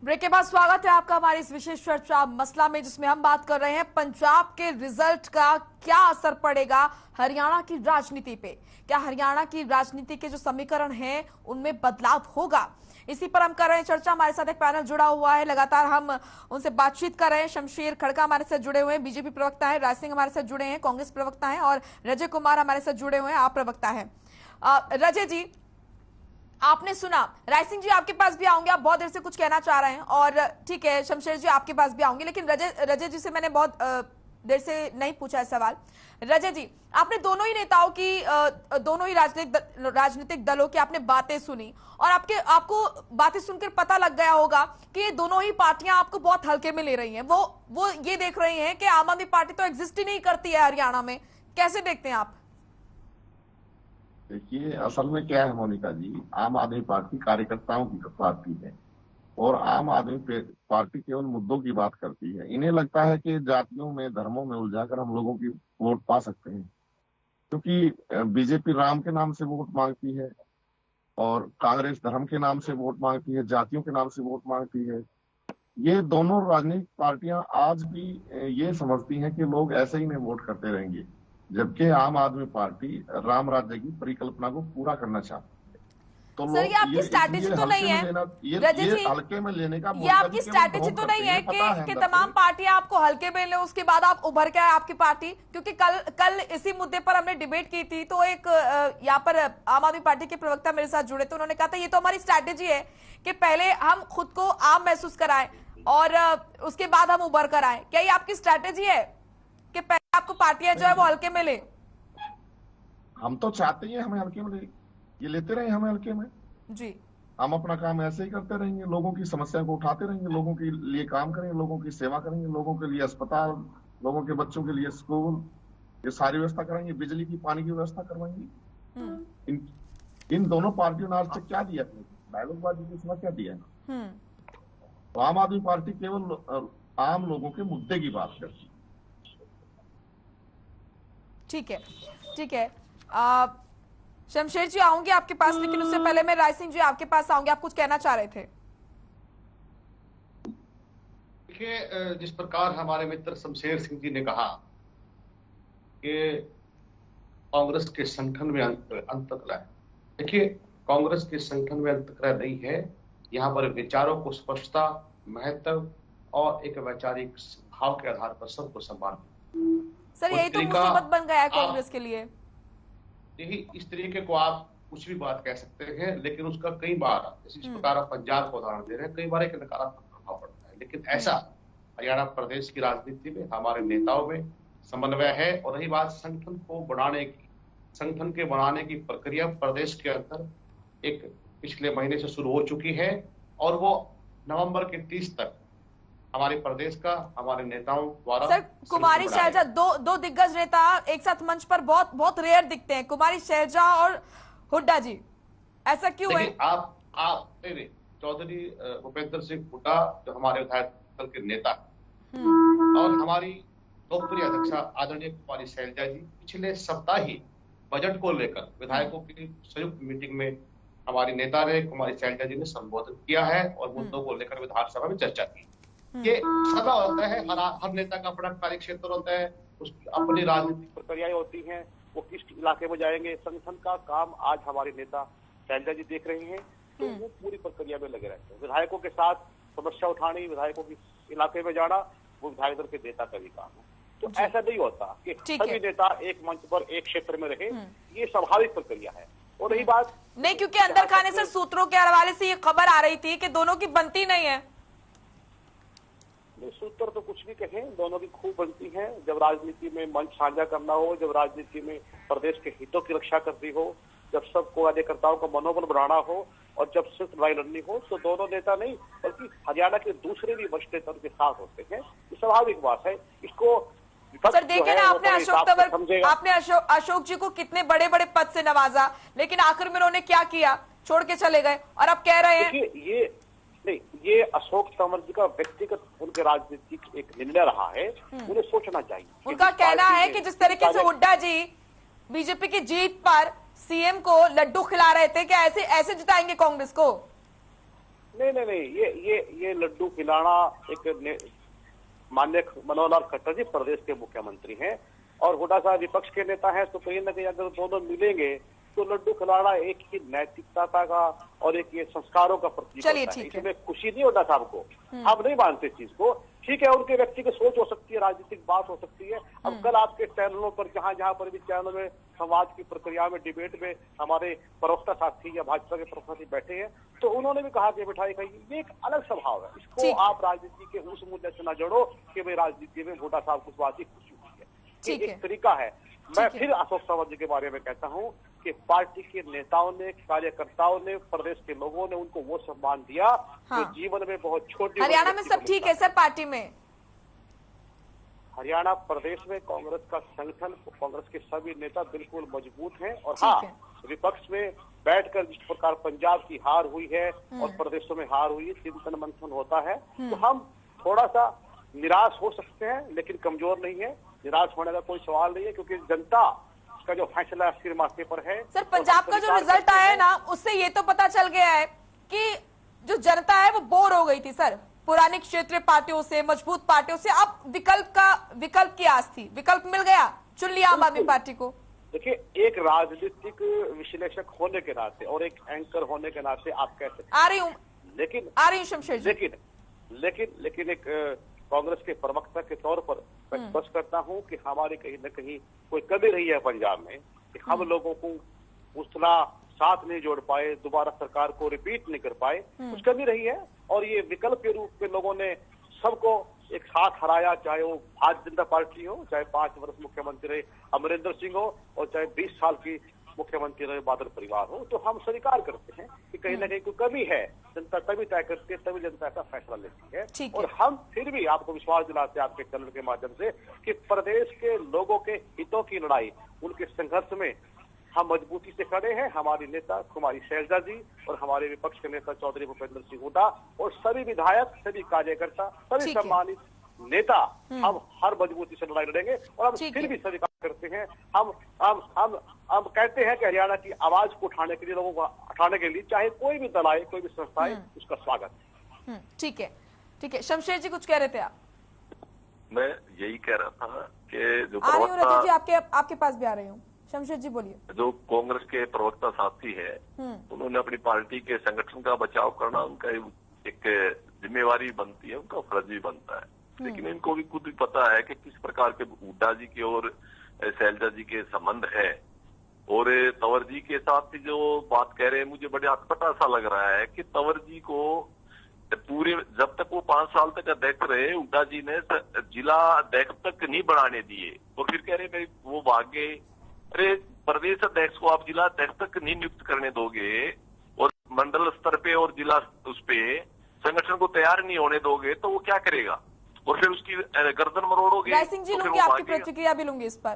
Break के बाद स्वागत है आपका हमारी इस विशेष चर्चा मसला में, जिसमें हम बात कर रहे हैं पंजाब के रिजल्ट का क्या असर पड़ेगा हरियाणा की राजनीति पे। क्या हरियाणा की राजनीति के जो समीकरण हैं उनमें बदलाव होगा, इसी पर हम कर रहे हैं चर्चा। हमारे साथ एक पैनल जुड़ा हुआ है, लगातार हम उनसे बातचीत कर रहे हैं। शमशेर खड़का हमारे साथ जुड़े हुए हैं, बीजेपी प्रवक्ता है। राज सिंह हमारे साथ जुड़े हैं, कांग्रेस प्रवक्ता है। और रजय कुमार हमारे साथ जुड़े हुए हैं, आप प्रवक्ता है। रजय जी, आपने सुना, राय सिंह जी आपके पास भी आऊंगे, आप बहुत देर से कुछ कहना चाह रहे हैं। और ठीक है, शमशेर जी आपके पास भी आऊंगे, लेकिन रजय जी से मैंने बहुत देर से नहीं पूछा है सवाल। रजय जी, आपने दोनों ही नेताओं की, दोनों ही राजनीतिक दलों की आपने बातें सुनी, और आपको बातें सुनकर पता लग गया होगा कि ये दोनों ही पार्टियां आपको बहुत हल्के में ले रही हैं। वो ये देख रही हैं कि आम आदमी पार्टी तो एग्जिस्ट ही नहीं करती है हरियाणा में। कैसे देखते हैं आप? देखिए, असल में क्या है मोनिका जी, आम आदमी पार्टी कार्यकर्ताओं की पार्टी है और आम आदमी पार्टी केवल मुद्दों की बात करती है। इन्हें लगता है कि जातियों में, धर्मों में उलझाकर हम लोगों की वोट पा सकते हैं, क्योंकि बीजेपी राम के नाम से वोट मांगती है और कांग्रेस धर्म के नाम से वोट मांगती है, जातियों के नाम से वोट मांगती है। ये दोनों राजनीतिक पार्टियां आज भी ये समझती हैं कि लोग ऐसे ही नहीं वोट करते रहेंगे, जबकि आम आदमी पार्टी राम राज्य की परिकल्पना को पूरा करना चाहती है। तो सर, ये आपकी स्ट्रैटेजी तो नहीं है रजत जी, हल्के में लेने का ये आपकी स्ट्रैटेजी तो नहीं है कि तमाम पार्टियां आपको हल्के में लें, उसके बाद आप उभर के आए आपकी पार्टी? क्योंकि कल इसी मुद्दे पर हमने डिबेट की थी, तो एक यहाँ पर आम आदमी पार्टी के प्रवक्ता मेरे साथ जुड़े, तो उन्होंने कहा था ये तो हमारी स्ट्रैटेजी है कि पहले हम खुद को आम महसूस कराएं और उसके बाद हम उभर कर आए। क्या ये आपकी स्ट्रैटेजी है कि पहले आपको पार्टियां जो है वो हल्के में ले? हम तो चाहते हैं हमें हल्के में ले, ये लेते रहे हमें हल्के में जी। हम अपना काम ऐसे ही करते रहेंगे, लोगों की समस्या को उठाते रहेंगे, लोगों के लिए काम करेंगे, लोगों की सेवा करेंगे, लोगों के लिए अस्पताल, लोगों के बच्चों के लिए स्कूल, ये सारी व्यवस्था कराएंगे, बिजली की, पानी की व्यवस्था करवाएंगे। इन दोनों पार्टियों ने आज तक क्या दिया? डायलॉगबाजी के सिवा क्या दिया है? तो आम आदमी पार्टी केवल आम लोगों के मुद्दे की बात करती है। ठीक है, ठीक है। शमशेर जी आऊंगी आपके पास, लेकिन उससे पहले मैं राय सिंह जी आपके पास आऊंगी, आप कुछ कहना चाह रहे थे? देखिए, जिस प्रकार हमारे मित्र शमशेर सिंह जी ने कहा कि कांग्रेस के संगठन में अंतकलह है, देखिए कांग्रेस के संगठन में अंतकलह नहीं है। यहाँ पर विचारों को स्पष्टता, महत्व और एक वैचारिक भाव के आधार पर सबको संभाल। सर, यही तो मुसीबत बन गया है कांग्रेस के लिए। यही इस तरीके को आप कुछ भी बात कह सकते हैं, लेकिन उसका कई बार, जैसे इस प्रकार आप पंजाब को उदाहरण दे रहे हैं, कई बार एक नकारात्मक प्रभाव पड़ता है। लेकिन ऐसा हरियाणा प्रदेश की राजनीति में हमारे नेताओं में समन्वय है। और रही बात संगठन को बढ़ाने की, संगठन के बनाने की प्रक्रिया प्रदेश के अंदर एक पिछले महीने से शुरू हो चुकी है और वो नवंबर के 30 तक हमारे प्रदेश का, हमारे नेताओं द्वारा। सर, कुमारी शैलजा, दो दिग्गज नेता एक साथ मंच पर बहुत बहुत रेयर दिखते हैं, कुमारी शैलजा और हुड्डा जी, ऐसा क्यों है? आप चौधरी भूपेंद्र सिंह हुड्डा जो हमारे विधायक दल के नेता और हमारी लोकप्रिय अध्यक्षा आदरणीय कुमारी शैलजा जी पिछले सप्ताह ही बजट को लेकर विधायकों की संयुक्त मीटिंग में हमारी नेता ने, कुमारी शैलजा जी ने संबोधित किया है और मुद्दों को लेकर विधानसभा में चर्चा की। ये सदा होता है, हर नेता का अपना कार्य क्षेत्र होता है, उसकी अपनी राजनीतिक प्रक्रियाएं होती हैं, वो किस इलाके में जाएंगे। संगठन का काम आज हमारे नेता शैलजा जी देख रहे हैं, तो वो पूरी प्रक्रिया में लगे रहते हैं। विधायकों के साथ समस्या उठानी, विधायकों के इलाके में जाना, वो विधायक दल के नेता का भी काम है। तो ऐसा नहीं होता कि सभी नेता एक मंच पर एक क्षेत्र में रहे, ये स्वाभाविक प्रक्रिया है। और रही बात नहीं, क्योंकि अंदर खाने से सूत्रों के हवाले से ये खबर आ रही थी कि दोनों की बनती नहीं है। सूत्र तो कुछ भी कहें, दोनों की खूब बनती है। जब राजनीति में मंच साझा करना हो, जब राजनीति में प्रदेश के हितों की रक्षा करनी हो, जब सबको कार्यकर्ताओं का मनोबल बढ़ाना हो और जब सिर्फ लड़ाई लड़नी हो, तो दोनों नेता नहीं बल्कि हरियाणा के दूसरे भी वरिष्ठ नेता उनके साथ होते हैं। ये स्वाभाविक बात है। इसको सर देखिए ना, आपने अशोक जी को कितने बड़े बड़े पद से नवाजा, लेकिन आखिर में उन्होंने क्या किया? छोड़ के चले गए। और अब कह रहे हैं ये अशोक तंवर जी का व्यक्तिगत उनके राजनीतिक एक निर्णय रहा है, उन्हें सोचना चाहिए। उनका कहना है कि जिस तरीके से हुड्डा जी बीजेपी की जीत पर सीएम को लड्डू खिला रहे थे, क्या ऐसे जिताएंगे कांग्रेस को? नहीं, ये लड्डू खिलाना एक माननीय मनोहर लाल खट्टर जी प्रदेश के मुख्यमंत्री हैं और हुड्डा साहब विपक्ष के नेता हैं, तो कहीं ना कहीं अगर दोनों मिलेंगे तो लड्डू खिलाना एक ही नैतिकता का और एक ये संस्कारों का प्रतीक होता है। इसमें खुशी नहीं हुड्डा साहब को, हम नहीं मानते चीज को। ठीक है, उनके व्यक्ति की सोच हो सकती है, राजनीतिक बात हो सकती है। अब कल आपके चैनलों पर जहां पर भी चैनलों में संवाद की प्रक्रिया में डिबेट में हमारे प्रवक्ता साथी या भाजपा के प्रवक्ता साथी बैठे हैं, तो उन्होंने भी कहा कि मिठाई खाइए। ये एक अलग स्वभाव है, इसको आप राजनीति के उस मुद्दे से न जोड़ो कि भाई राजनीति में हुड्डा साहब कुछ बात ही खुशी हुई है। ये एक तरीका है। मैं फिर अशोक सावंत जी के बारे में कहता हूं कि पार्टी के नेताओं ने, कार्यकर्ताओं ने, प्रदेश के लोगों ने उनको वो सम्मान दिया जो जीवन में बहुत छोटी। हरियाणा में सब ठीक है सर पार्टी में? हरियाणा प्रदेश में कांग्रेस का संगठन, कांग्रेस के सभी नेता बिल्कुल मजबूत हैं और हाँ, विपक्ष में बैठकर जिस प्रकार पंजाब की हार हुई है और प्रदेशों में हार हुई है, चिंतन मंथन होता है, तो हम थोड़ा सा निराश हो सकते हैं लेकिन कमजोर नहीं है। निराश होने का कोई सवाल नहीं है क्योंकि जनता का जो फैसला सिर माथे पर है। सर पंजाब का जो रिजल्ट आया है ना, उससे ये तो पता चल गया है कि जो जनता है वो बोर हो गई थी सर पुरानी क्षेत्रीय पार्टियों से, मजबूत पार्टियों से। अब विकल्प की आस थी, विकल्प मिल गया, चुन लिया आम आदमी पार्टी को। देखिए, एक राजनीतिक विश्लेषक होने के नाते और एक एंकर होने के नाते आप कह सकते आ रही हूँ शमशेर जी, लेकिन एक कांग्रेस के प्रवक्ता के तौर पर मैं स्पष्ट करता हूं कि हमारी कहीं न कहीं कोई कमी रही है पंजाब में कि हम लोगों को उतना साथ नहीं जोड़ पाए, दोबारा सरकार को रिपीट नहीं कर पाए, कुछ कमी रही है। और ये विकल्प के रूप में लोगों ने सबको एक साथ हराया, चाहे वो भारतीय जनता पार्टी हो, चाहे 5 वर्ष मुख्यमंत्री रहे अमरिंदर सिंह हो और चाहे 20 साल की मुख्यमंत्री रहे बादल परिवार हो। तो हम स्वीकार करते हैं कि कहीं ना कहीं कोई कमी है, जनता तभी तय करती है, तभी जनता का फैसला लेती है। और हम फिर भी आपको विश्वास दिलाते हैं आपके चैनल के माध्यम से कि प्रदेश के लोगों के हितों की लड़ाई, उनके संघर्ष में हम मजबूती से खड़े हैं। हमारी नेता कुमारी शैलजा जी और हमारे विपक्ष के नेता चौधरी भूपेंद्र सिंह हुड्डा और सभी विधायक, सभी कार्यकर्ता, सभी सम्मानित नेता, हम हर मजबूती से लड़ाई लड़ेंगे। और हम फिर भी स्वीकार करते हैं, हम कहते हैं कि हरियाणा की आवाज को उठाने के लिए, लोगों को उठाने के लिए चाहे कोई भी दल आए, कोई भी संस्था आए, उसका स्वागत है। ठीक है। शमशेर जी कुछ कह रहे थे आप? मैं यही कह रहा था कि जो प्रवक्ता जी आपके पास भी आ रही हूँ। शमशेर जी बोलिए। जो कांग्रेस के प्रवक्ता साथी है, उन्होंने अपनी पार्टी के संगठन का बचाव करना उनका एक जिम्मेवारी बनती है, उनका फर्ज भी बनता है। लेकिन इनको भी खुद भी पता है कि किस प्रकार के हुड्डा जी के और शैलजा जी के संबंध है। और तंवर जी के साथ जो बात कह रहे हैं, मुझे बड़े अटपटा सा लग रहा है कि तंवर जी को पूरे जब तक वो 5 साल तक अध्यक्ष रहे, हुड्डा जी ने जिला अध्यक्ष तक नहीं बनाने दिए और फिर कह रहे वो भाग गए। अरे प्रदेश अध्यक्ष को आप जिला अध्यक्ष तक नहीं नियुक्त करने दोगे और मंडल स्तर पे और जिला उस पे संगठन को तैयार नहीं होने दोगे तो वो क्या करेगा? और फिर उसकी गर्दन मरोड़ोगे। राय सिंह जी तो लूंगी, आपकी प्रतिक्रिया भी लूंगी इस पर।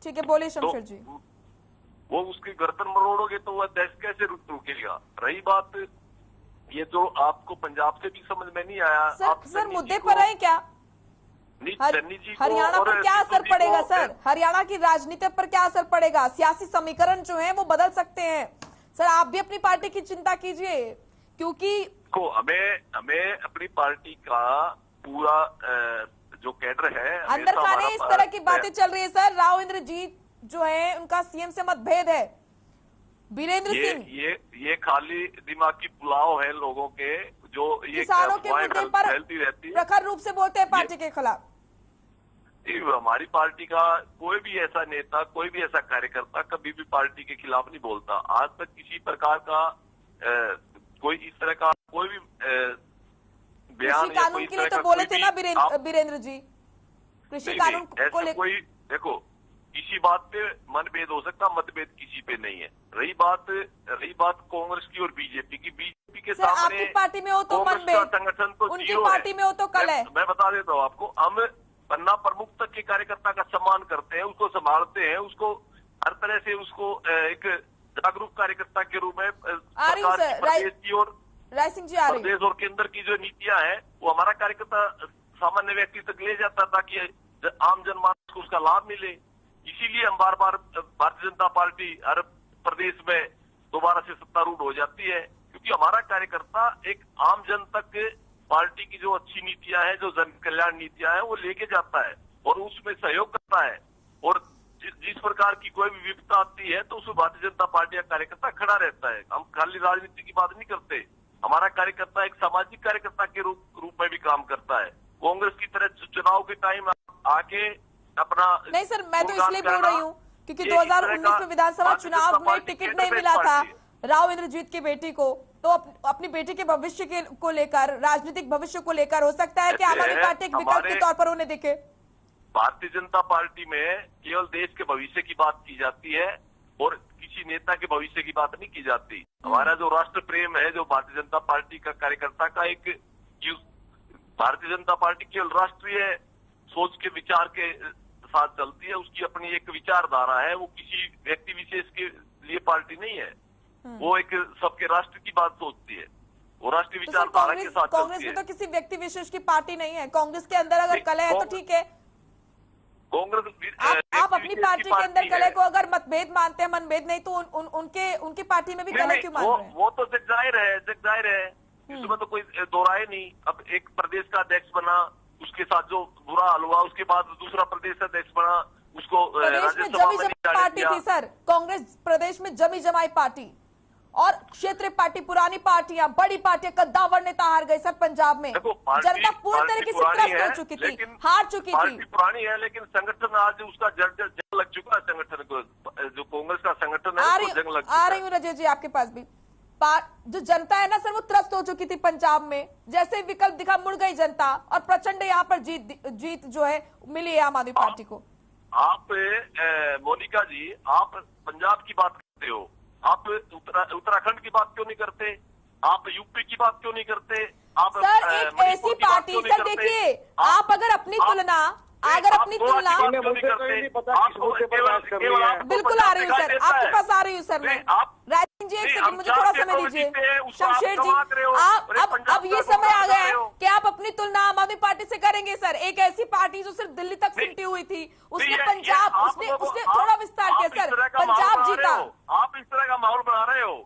ठीक है, बोलिए शमशेर जी। वो उसकी गर्दन मरोड़ोगे तो वह देश कैसे रुकेगा? रही बात ये जो आपको पंजाब से भी समझ में नहीं आया, सर मुद्दे पर है क्या? हरियाणा पर क्या असर पड़ेगा सर? हरियाणा की राजनीति पर क्या असर पड़ेगा? सियासी समीकरण जो है वो बदल सकते हैं सर। आप भी अपनी पार्टी की चिंता कीजिए, क्योंकि हमें अपनी पार्टी का पूरा जो कैडर है अंदर खाने इस तरह की बातें चल रही है सर। राव इंद्रजीत जो है उनका सीएम से मतभेद है। बीरेंद्र सिंह ये खाली दिमागी पुलाव है लोगों के, जो ये किसानों के मुद्दे पर फैलती रहती है, प्रखर रूप से बोलते हैं पार्टी के खिलाफ। हमारी पार्टी का कोई भी ऐसा नेता, कोई भी ऐसा कार्यकर्ता कभी भी पार्टी के खिलाफ नहीं बोलता। आज तक किसी प्रकार का कोई इस तरह का कोई भी बयान या कानून के लिए तो बोले थे ना बीरेंद्र जी, कृषि कानून को लेकर। कोई देखो, किसी बात पे मतभेद हो सकता, मतभेद किसी पे नहीं है। रही बात कांग्रेस की और बीजेपी की, बीजेपी के सामने आपकी पार्टी में हो तो मतभेद, संगठन तो उनकी पार्टी में हो तो कल है। मैं बता देता हूँ आपको, हम पन्ना प्रमुख तक के कार्यकर्ता का सम्मान करते हैं, उसको संभालते हैं, उसको हर तरह से उसको एक जागरूक कार्यकर्ता के रूप में प्रदेश की और राय सिंह जी आ रही प्रदेश और केंद्र की जो नीतियां हैं वो हमारा कार्यकर्ता सामान्य व्यक्ति तक ले जाता ताकि आम जनमानस को उसका लाभ मिले। इसीलिए हम बार बार भारतीय जनता पार्टी हर प्रदेश में दोबारा से सत्तारूढ़ हो जाती है, क्योंकि क्योंकि हमारा कार्यकर्ता एक आम जन तक पार्टी की जो अच्छी नीतियां हैं, जो जन कल्याण नीतियां हैं, वो लेके जाता है और उसमें सहयोग करता है। और जिस प्रकार की कोई भी विपदा आती है तो उसमें भारतीय जनता पार्टी का कार्यकर्ता खड़ा रहता है। हम खाली राजनीति की बात नहीं करते। हमारा कार्यकर्ता एक सामाजिक कार्यकर्ता के रूप में भी काम करता है। कांग्रेस की तरह चुनाव के टाइम आके अपना नहीं सर, मैं तो इसलिए बोल रही हूँ क्योंकि 2019 में विधानसभा चुनाव में टिकट नहीं मिला था राव इंद्रजीत की बेटी को, तो अपनी बेटी के भविष्य को लेकर, राजनीतिक भविष्य को लेकर हो सकता है कि आम आदमी पार्टी एक विकल्प के तौर पर उन्हें दिखे। भारतीय जनता पार्टी में केवल देश के भविष्य की बात की जाती है और किसी नेता के भविष्य की बात नहीं की जाती। हमारा जो राष्ट्र प्रेम है, जो भारतीय जनता पार्टी का कार्यकर्ता का एक, भारतीय जनता पार्टी केवल राष्ट्रीय सोच के विचार के साथ चलती है। उसकी अपनी एक विचारधारा है, वो किसी व्यक्ति विशेष के लिए पार्टी नहीं है। वो एक सबके राष्ट्र की बात सोचती है, वो राष्ट्रीय विचारधारा के साथ चलती है। कांग्रेस में तो किसी व्यक्ति विशेष की पार्टी नहीं है। कांग्रेस के अंदर अगर कलह है तो ठीक है, कांग्रेस आप अपनी पार्टी के अंदर कलह को अगर मतभेद मानते हैं, मनभेद नहीं, तो उनकी पार्टी में भी कलह क्यों मान रहे हैं? वो तो जग जाहिर है, इसमें तो कोई दो राय नहीं। अब एक प्रदेश का अध्यक्ष बना, उसके साथ जो बुरा हाल हुआ, उसके बाद दूसरा प्रदेश अध्यक्ष बना, उसको राज्यसभा में पार्टी थी सर, कांग्रेस प्रदेश में जमी जमाई पार्टी और क्षेत्रीय पार्टी, पुरानी पार्टियां, बड़ी पार्टियां, कद्दावर नेता हार गए सर पंजाब में। जनता पूरी तरीके से त्रस्त हो चुकी थी, हार चुकी थी। पुरानी है लेकिन संगठन आज उसका जंग लग चुका है। संगठन को, जो कांग्रेस का संगठन है, जंग लग चुका है। आ रही हूँ राजेश जी आपके पास भी। जो जनता है ना सर, वो त्रस्त हो चुकी थी पंजाब में। जैसे विकल्प दिखा, मुड़ गई जनता और प्रचंड यहाँ पर जीत जो है मिली है आम आदमी पार्टी को। आप मोनिका जी, आप पंजाब की बात करते हो, आप उत्तराखंड की बात क्यों नहीं करते? आप यूपी की बात क्यों नहीं करते? आप सर एक ऐसी पार्टी, सर देखिए, आप अगर अपनी तुलना बिल्कुल आ रही हूँ सर, आपके पास आ रही हूँ सर मैं। राजन जी एक सेकंड मुझे थोड़ा समय दीजिए। शमशेर जी, अब ये समय आ गया है कि आप अपनी तुलना आम आदमी पार्टी से करेंगे सर। एक ऐसी पार्टी जो सिर्फ दिल्ली तक सिमटी हुई थी, उसने पंजाब, उसने थोड़ा विस्तार किया सर, पंजाब जीता। आप इस तरह का माहौल बना रहे हो।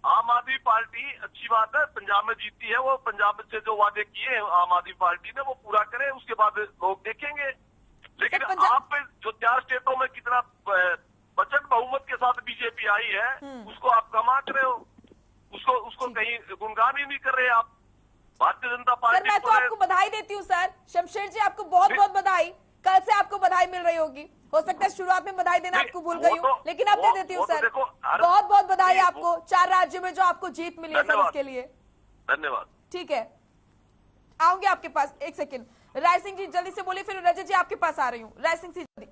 आम आदमी पार्टी अच्छी बात है, पंजाब में जीती है, वो पंजाब से जो वादे किए आम आदमी पार्टी ने वो पूरा करे, उसके बाद लोग देखेंगे। लेकिन आप जो 4 स्टेटों में कितना बजट बहुमत के साथ बीजेपी आई है, उसको आप कमाट रहे हो, उसको कहीं गुणगान ही नहीं कर रहे आप। भारतीय जनता पार्टी, मैं तो आपको बधाई देती हूँ सर। शमशेर जी आपको बहुत बहुत बधाई। कल से आपको बधाई मिल रही होगी, हो सकता है शुरुआत में बधाई देना आपको भूल गई हूँ, लेकिन अब दे देती हूँ सर। बहुत बहुत बधाई आपको 4 राज्यों में जो आपको जीत मिली है सर, उसके लिए धन्यवाद। ठीक है, आऊंगी आपके पास। एक सेकंड, राय सिंह जी जल्दी से बोलिए, फिर रजत जी आपके पास आ रही हूँ। राय सिंह जी जल्दी।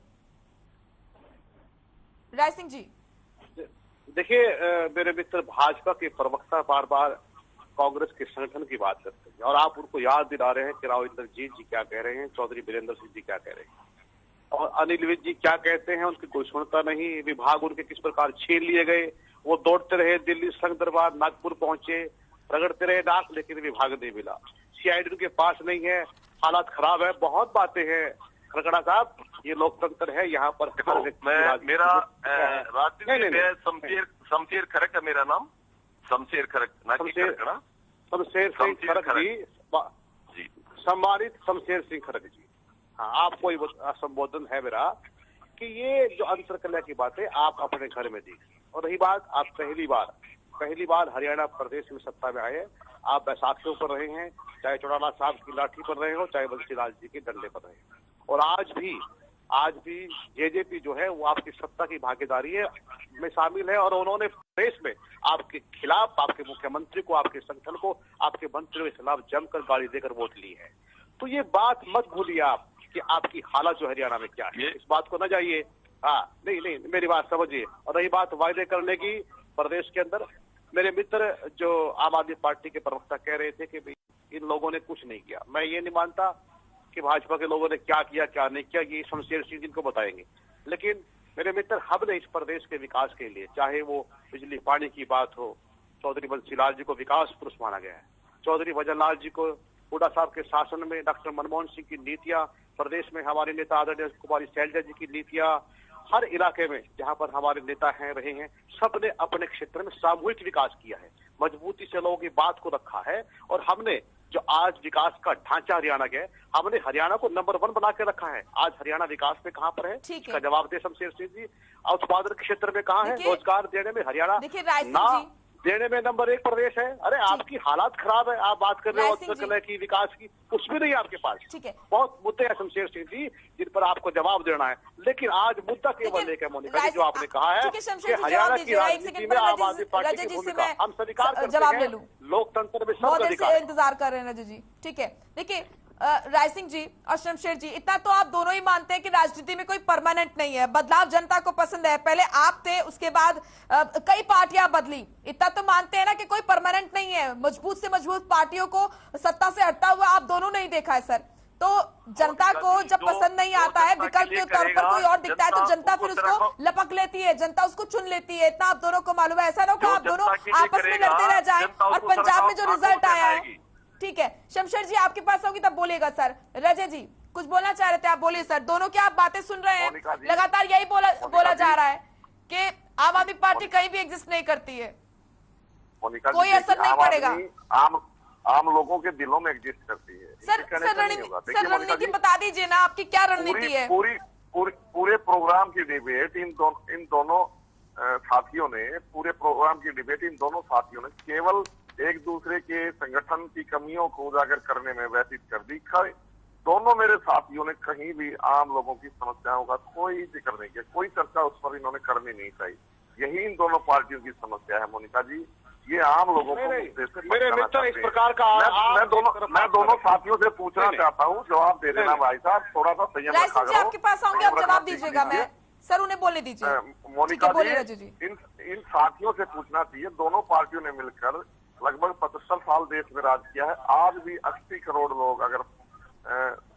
राय सिंह जी देखिए, मेरे मित्र भाजपा के प्रवक्ता बार बार कांग्रेस के संगठन की बात करते हैं और आप उनको याद दिला रहे हैं कि राव इंद्रजीत जी क्या कह रहे हैं, चौधरी वीरेंद्र सिंह जी क्या कह रहे हैं और अनिल विज जी क्या कहते हैं, उनकी कोई सुनता नहीं। विभाग उनके किस प्रकार छीन लिए गए, वो दौड़ते रहे, दिल्ली, संघ दरबार, नागपुर पहुंचे, रगड़ते रहे नाक, लेकिन विभाग नहीं मिला। सीआईडी उनके पास नहीं है, हालात खराब है, बहुत बातें हैं। खड़गड़ा साहब, ये लोकतंत्र है, यहाँ पर मेरा राजनीति में शमशेर खरक है मेरा नाम, शमशेर खरक, शमशेर सिंह खरक जी, सम्मानित शमशेर सिंह खरक जी। हाँ, आपको ये संबोधन है मेरा कि ये जो अंतरकलह की बातें आप अपने घर में देखिए। और रही बात, आप पहली बार हरियाणा प्रदेश में सत्ता में आए, आप बैसाखियों पर रहे हैं, चाहे चौटाला साहब की लाठी पर रहे हो, चाहे बंसीलाल जी के डंडे पर रहे हैं। और आज भी जेजेपी जो है वो आपकी सत्ता की भागीदारी है में शामिल है और उन्होंने प्रदेश में आपके खिलाफ, आपके मुख्यमंत्री को, आपके संगठन को, आपके मंत्रियों के खिलाफ जमकर गाली देकर वोट ली है। तो ये बात मत भूलिए आप कि आपकी हालत जो हरियाणा में क्या है, इस बात को न जाइए। हाँ, नहीं, मेरी बात समझिए। और रही बात वायदे करने की, प्रदेश के अंदर मेरे मित्र जो आम आदमी पार्टी के प्रवक्ता कह रहे थे कि इन लोगों ने कुछ नहीं किया, मैं ये नहीं मानता कि भाजपा के लोगों ने क्या किया क्या नहीं किया, ये शमशेर सिंह जिनको बताएंगे। लेकिन मेरे मित्र, हमने इस प्रदेश के विकास के लिए, चाहे वो बिजली पानी की बात हो, चौधरी बंसीलाल जी को विकास पुरुष माना गया है, चौधरी भजनलाल जी को, हुड्डा साहब के शासन में डॉक्टर मनमोहन सिंह की नीतियां, प्रदेश में हमारे नेता आदरणीय कुमारी शैलजा जी की नीतियां, हर इलाके में जहां पर हमारे नेता हैं रहे हैं, सबने अपने क्षेत्र में सामूहिक विकास किया है। मजबूती से लोगों की बात को रखा है और हमने जो आज विकास का ढांचा हरियाणा के, हमने हरियाणा को नंबर 1 बना के रखा है। आज हरियाणा विकास में कहां पर है, इसका जवाब दे शमशेर सिंह जी। उत्पादन के क्षेत्र में कहां है, रोजगार देने में हरियाणा ना देने में नंबर 1 प्रदेश है। अरे आपकी हालात खराब है, आप बात कर रहे हो की विकास की, कुछ भी नहीं आपके पास। ठीक है, बहुत मुद्दे हैं शमशेर सिंह जी जिन पर आपको जवाब देना है, लेकिन आज मुद्दा केवल एक है मोनिका जी, जो आपने कहा है कि हरियाणा की राजनीति में आम आदमी पार्टी की भूमिका हम स्वीकार करते हैं, लोकतंत्र में सब अधिकार। इंतजार कर रहे हैं रजत जी, ठीक है। देखिए राय सिंह जी और शमशेर जी, इतना तो आप दोनों ही मानते हैं कि राजनीति में कोई परमानेंट नहीं है, बदलाव जनता को पसंद है। पहले आप थे, उसके बाद कई पार्टियां बदली, इतना तो मानते हैं ना कि कोई परमानेंट नहीं है। मजबूत से मजबूत पार्टियों को सत्ता से हटता हुआ आप दोनों नहीं देखा है सर। तो जनता को जब पसंद नहीं आता है, विकल्प के तौर पर कोई और दिखता है, तो जनता फिर उसको लपक लेती है, जनता उसको चुन लेती है। इतना आप दोनों को मालूम है। ऐसा ना हो आप दोनों आपस में लड़ते रह जाए। और पंजाब में जो रिजल्ट आया है, ठीक है, शमशेर जी आपके पास होगी तब बोलिएगा सर। रजय जी कुछ बोलना चाह रहे थे, आप बोलिए सर। दोनों की आप बातें सुन रहे हैं, लगातार यही बोला जा रहा है कि आम आदमी पार्टी कहीं भी एग्जिस्ट नहीं करती है, कोई असर नहीं पड़ेगा। आम लोगों के दिलों में एग्जिस्ट करती है। सर रणनीति बता दीजिए ना, आपकी क्या रणनीति है? पूरे प्रोग्राम की डिबेट इन दोनों साथियों ने, पूरे प्रोग्राम की डिबेट इन दोनों साथियों ने केवल एक दूसरे के संगठन की कमियों को उजागर करने में व्यतीत कर दी। दोनों मेरे साथियों ने कहीं भी आम लोगों की समस्याओं का कोई जिक्र नहीं किया, कोई चर्चा उस पर इन्होंने करनी नहीं चाहिए। यही इन दोनों पार्टियों की समस्या है मोनिका जी। ये आम लोगों को मेरे मित्र इस प्रकार का मैं दोनों साथियों से पूछना चाहता हूँ, जवाब दे देना भाई साहब, थोड़ा सा संयम रखा करो। आपके पास आऊंगे, आप जवाब दीजिएगा। मैं सर उन्हें बोलने दीजिए। मोनिका जी, इन साथियों से पूछना चाहिए, दोनों पार्टियों ने मिलकर लगभग 75 साल देश में राज किया है। आज भी 80 करोड़ लोग अगर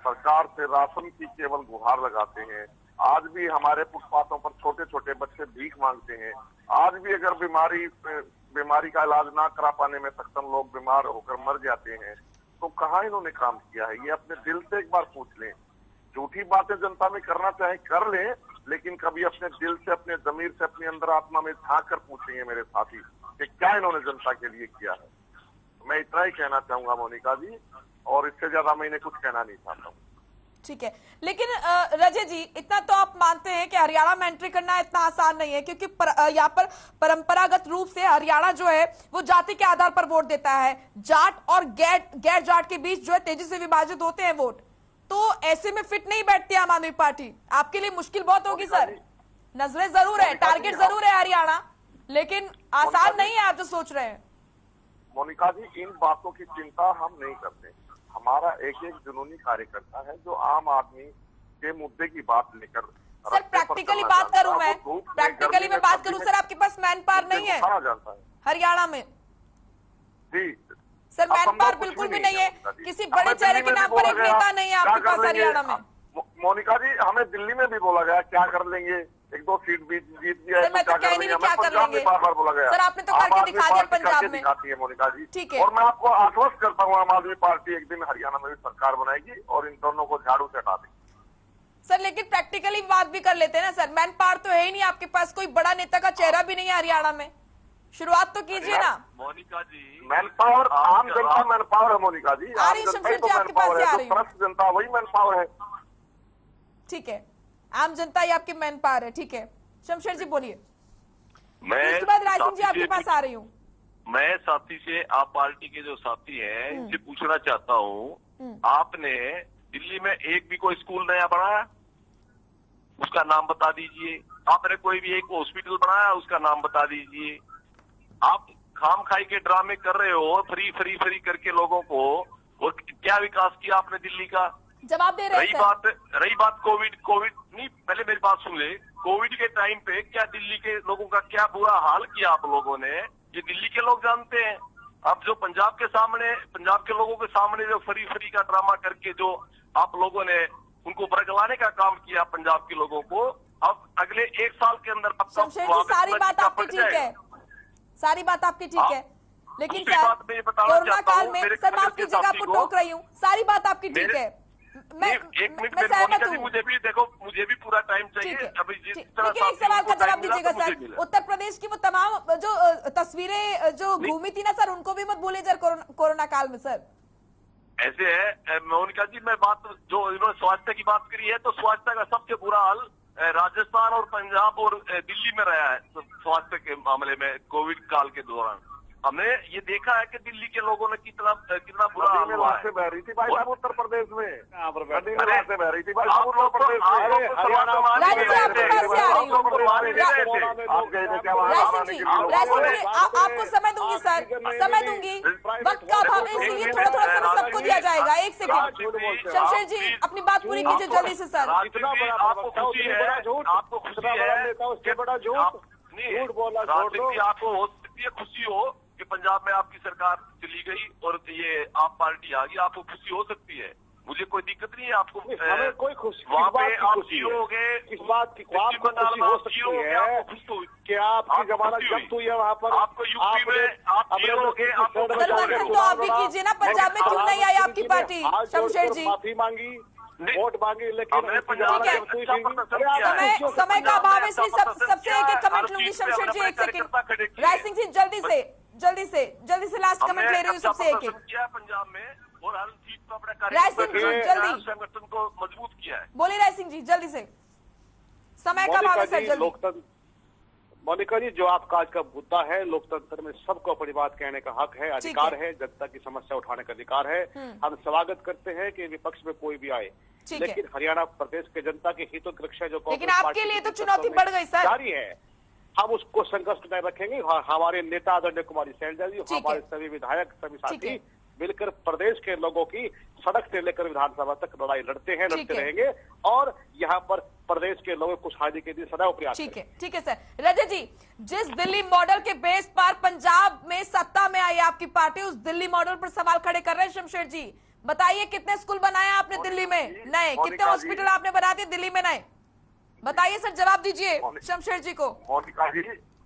सरकार से राशन की केवल गुहार लगाते हैं, आज भी हमारे फुटपाथों पर छोटे छोटे बच्चे भीख मांगते हैं, आज भी अगर बीमारी का इलाज ना करा पाने में सक्षम लोग बीमार होकर मर जाते हैं, तो कहाँ इन्होंने काम किया है? ये अपने दिल से एक बार पूछ लें। झूठी बातें जनता में करना चाहे कर लें, लेकिन कभी अपने दिल से, अपने जमीर से, अपनी अंदर आत्मा में झांक कर पूछेंगे मेरे साथी कि क्या इन्होंने जनता के लिए किया है। मैं इतना ही कहना चाहूंगा मोनिका जी, और इससे ज्यादा मैं इन्हें कुछ कहना नहीं चाहता हूँ। ठीक है, लेकिन रजय जी इतना तो आप मानते हैं कि हरियाणा में एंट्री करना इतना आसान नहीं है, क्योंकि यहाँ पर परंपरागत रूप से हरियाणा जो है वो जाति के आधार पर वोट देता है। जाट और गैर जाट के बीच जो है तेजी से विभाजित होते हैं वोट, तो ऐसे में फिट नहीं बैठती आम आदमी पार्टी। आपके लिए मुश्किल बहुत होगी सर। नजरें जरूर है, टारगेट जरूर है हरियाणा, लेकिन आसान नहीं है आप जो सोच रहे हैं। मोनिका जी, इन बातों की चिंता हम नहीं करते। हमारा एक एक जुनूनी कार्यकर्ता है जो आम आदमी के मुद्दे की बात लेकर, सर प्रैक्टिकली बात करूं मैं, प्रैक्टिकली मैं बात करूं सर, आपके पास मैन पावर नहीं है हरियाणा में जी सर, मैन पावर बिल्कुल भी नहीं है। किसी बड़े चेहरे के नाम पर एक नेता नहीं है आपके पास हरियाणा में। मोनिका जी, हमें दिल्ली में भी बोला गया क्या कर लेंगे, 1-2 सीट भी जीत दिया है, मैं तो कह नहीं क्या कर लेंगे। बार बोला गया सर आपने तो करके दिखा दिया पंजाब में, दिखाती है मोनिका जी। ठीक है, और मैं आपको आश्वस्त करता हूँ, आम आदमी पार्टी एक दिन हरियाणा में भी सरकार बनाएगी और इन दोनों को झाड़ू से हटा देगी। सर लेकिन प्रैक्टिकली बात भी कर लेते हैं ना सर, मैन पावर तो है ही नहीं आपके पास, कोई बड़ा नेता का चेहरा भी नहीं है हरियाणा में, शुरुआत तो कीजिए ना। मोनिका जी, मैन पावर आम जनता मैन पावर है मोनिका जी, आम जनता ही तो मैन पावर है, तो ट्रस्ट जनता वही मैन पावर है। ठीक है, आम जनता ही आपकी मैन पावर है, ठीक है। शमशेर जी बोलिए, मैं उसके बाद राय सिंह जी आपके पास आ रही हूँ। मैं साथी से, आप पार्टी के जो साथी हैं इनसे पूछना चाहता हूँ, आपने दिल्ली में एक भी कोई स्कूल नया बनाया, उसका नाम बता दीजिए। आपने कोई भी एक हॉस्पिटल बनाया, उसका नाम बता दीजिए। आप खाम खाई के ड्रामे कर रहे हो, फ्री फ्री फ्री करके लोगों को, और क्या विकास किया आपने दिल्ली का? जवाब दे रहे हैं। रही बात कोविड नहीं, पहले मेरी बात सुन ले। कोविड के टाइम पे क्या दिल्ली के लोगों का क्या बुरा हाल किया आप लोगों ने, ये दिल्ली के लोग जानते हैं। अब जो पंजाब के लोगों के सामने जो फ्री फ्री का ड्रामा करके जो आप लोगों ने उनको बरगलाने का काम किया पंजाब के लोगों को, अब अगले 1 साल के अंदर सारी बात आपकी ठीक है, सारी बात आपकी ठीक है, लेकिन सर कोरोना काल में, सर माफ कीजिएगा आपको टोक रही हूँ, सारी बात आपकी ठीक है, एक मिनट में मोनिका जी, मुझे भी पूरा टाइम चाहिए अभी। लेकिन एक सवाल का जवाब दीजिएगा सर, उत्तर प्रदेश की वो तमाम जो तस्वीरें जो घूमी थी ना सर, उनको भी मत भूलिए सर कोरोना काल में सर। ऐसे है मोनिका जी, मैं बात जो इन्होंने स्वास्थ्य की बात करी है, तो स्वास्थ्य का सबसे बुरा हाल राजस्थान और पंजाब और दिल्ली में रहा है स्वास्थ्य के मामले में। कोविड काल के दौरान हमने ये देखा है कि दिल्ली के लोगों ने कितना बुरा हाल हुआ है। बह रही थी भाई साहब उत्तर प्रदेश में, नदी में अरे, बह रही थी भाई साहब उत्तर प्रदेश में। आपको समय दूंगी सर, समय दूंगी, वक्त का अभाव है इसलिए थोड़ा थोड़ा समय सबको दिया जाएगा। एक सेकंड शमशेर जी अपनी बात पूरी कीजिए जल्दी से सर। आपको खुशी है, आपको खुशी है, झूठ बोला, आपको हो सकती है खुशी हो कि पंजाब में आपकी सरकार चली गई और ये आप पार्टी आ गई, आपको खुशी हो सकती है, मुझे कोई दिक्कत नहीं है। आपको हमें कोई खुशी वहाँ पे आप जीरोगे, इस बात की आपको खुशी हो सकती है कि आपकी जमानत जब्त हुई है वहाँ पर। आपको यूपी में आप जीरोगे, आपको समर्थन तो आप भी कीजिए ना, पंजाब में क्यों नहीं आई आपकी पार्टी शमशेर जी? माफी मांगी, वोट मांगी, लेकिन समय का अभाव है इसलिए सबसे एक कमेंट लूंगी शमशेर जी। एक सेकंड राय सिंह जी जल्दी से लास्ट कमेंट ले रही हूँ सबसे एक पंजाब में, और हर चीज को अपने राय सिंह जी जल्दी संगठन को मजबूत किया है। बोलिए राय सिंह जी जल्दी से, समय का अभाव है सर जल्दी। लोकतंत्र मोनिका जी, जो आपका आज का मुद्दा है, लोकतंत्र में सबको अपनी बात कहने का हक है, अधिकार है, जनता की समस्या उठाने का अधिकार है। हम स्वागत करते हैं कि विपक्ष में कोई भी आए, लेकिन हरियाणा प्रदेश के जनता के हितों की रक्षा जो लेकिन आपके लिए तो चुनौती बढ़ गई सर, जारी है। हम उसको संघर्ष में रखेंगे। हमारे नेता आदरणीय कुमारी सैलजा जी, हमारे सभी विधायक, सभी साथी मिलकर प्रदेश के लोगों की सड़क से लेकर विधानसभा तक लड़ाई लड़ते हैं, लड़ते रहेंगे, और यहाँ पर प्रदेश के लोगों को खुशहाली के लिए सदैव प्रयास। ठीक है सर। रजत जी, जिस दिल्ली मॉडल के बेस पर पंजाब में सत्ता में आई आपकी पार्टी, उस दिल्ली मॉडल पर सवाल खड़े कर रहे हैं शमशेर जी। बताइए कितने स्कूल बनाए आपने दिल्ली में नए, कितने हॉस्पिटल आपने बना दिए दिल्ली में नए? बताइए सर, जवाब दीजिए शमशेर जी को। मोनिका जी,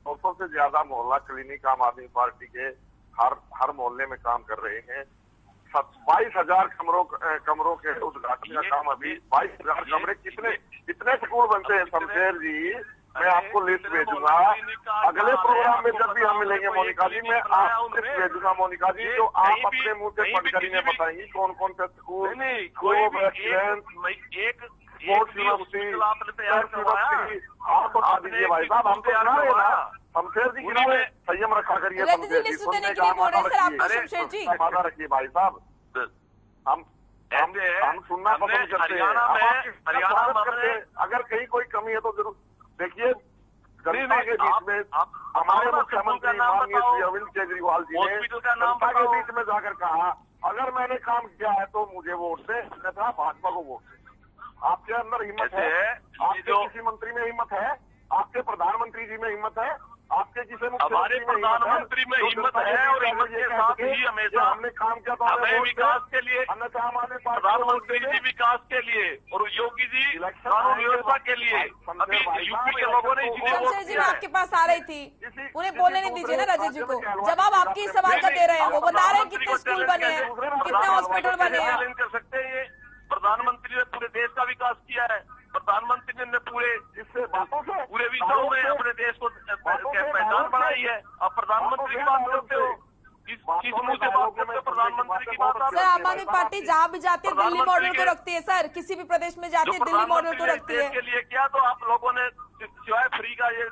200 से ज्यादा मोहल्ला क्लिनिक आम आदमी पार्टी के हर मोहल्ले में काम कर रहे हैं। 22,000 कमरों के उद्घाटन का काम अभी 22,000 कमरे कितने स्कूल बनते हैं शमशेर जी? मैं आपको लिस्ट भेजूंगा अगले प्रोग्राम में जब भी हम मिलेंगे मोनिका जी, मैं आपको लिस्ट भेजूंगा मोनिका जी, जो आप अपने मुंह से पढ़ कर इन्हें बताएंगी कौन कौन से स्कूल, स्पोर्ट्स यूनिवर्सिटी, आप बता दीजिए भाई साहब। हम तो सुना रहे ना शमशेर जी, किन्होंने संयम रखा करिए, शमशेर जी सुनने का मादा रखिए भाई साहब। हम सुनना पसंद करते हैं, अगर कहीं कोई कमी है तो जरूर देखिए। जनता के बीच में हमारे मुख्यमंत्री माननीय श्री अरविंद केजरीवाल जी ने जनता के बीच में जाकर कहा, अगर मैंने काम किया है तो मुझे वोट दे, अन्यथा भाजपा को वोट दे। आपके अंदर हिम्मत है, आपके किसी मंत्री में हिम्मत है, आपके प्रधानमंत्री जी में हिम्मत है, आपके किसी हमारे प्रधानमंत्री में हिम्मत है, और हिम्मत के साथ ही हमेशा हमने काम किया तो हमें विकास के लिए, अन्यथा हमारे प्रधानमंत्री जी विकास के लिए और योगी जी कानून व्यवस्था के लिए। अभी यूपी के लोगों ने इसलिए वोट शमशेर जी आपके पास आ रही थी, उन्हें बोलने नहीं दीजिए ना रजत जी को। जवाब आपकी सवाल का दे रहे हैं, वो बता रहे हैं कितने स्कूल बने हैं, कितने हॉस्पिटल बने हैं। कर सकते हैं ये प्रधानमंत्री ने पूरे देश का विकास किया है, प्रधानमंत्री ने पूरे विश्व में अपने देश को पहचान बनाई है। आप प्रधानमंत्री की बात करते हो, किस मुंह से बात करते हो? प्रधानमंत्री की बात। सर आम आदमी पार्टी जहाँ भी जाती है दिल्ली मॉडल को रखती है सर, किसी भी प्रदेश में जाती है दिल्ली मॉडल को रखती है। के लिए क्या तो आप लोगों ने सिवाय फ्री का ये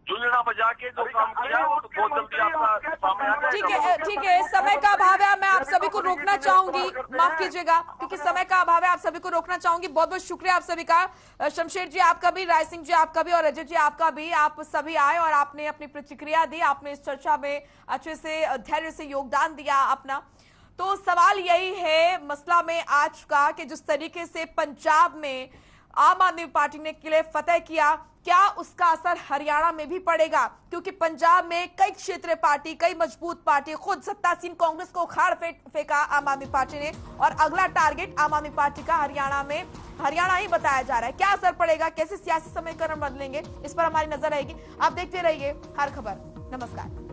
झुंझुना बजा के जो काम किया वो तो बहुत जल्दी आपका सामने आ जाएगा। ठीक है, समय का अभाव है, मैं आप सभी को रोकना चाहूंगी, माफ कीजिएगा क्योंकि समय का अभाव है, आप सभी को रोकना चाहूंगी। बहुत बहुत शुक्रिया आप सभी का, शमशेर जी आपका भी, राय सिंह जी आपका भी, और रजत जी आपका भी। आप सभी आए और आपने अपनी प्रतिक्रिया दी, आपने इस चर्चा में अच्छे से धैर्य से योगदान दिया अपना। तो सवाल यही है मसला में आज का कि जिस तरीके से पंजाब में आम आदमी पार्टी ने किले फतेह किया, क्या उसका असर हरियाणा में भी पड़ेगा? क्योंकि पंजाब में कई क्षेत्रीय पार्टी, कई मजबूत पार्टी, खुद सत्तासीन कांग्रेस को उखाड़ फेंका आम आदमी पार्टी ने, और अगला टारगेट आम आदमी पार्टी का हरियाणा ही बताया जा रहा है। क्या असर पड़ेगा, कैसे सियासी समीकरण बदलेंगे, इस पर हमारी नजर रहेगी। आप देखते रहिए हर खबर। नमस्कार।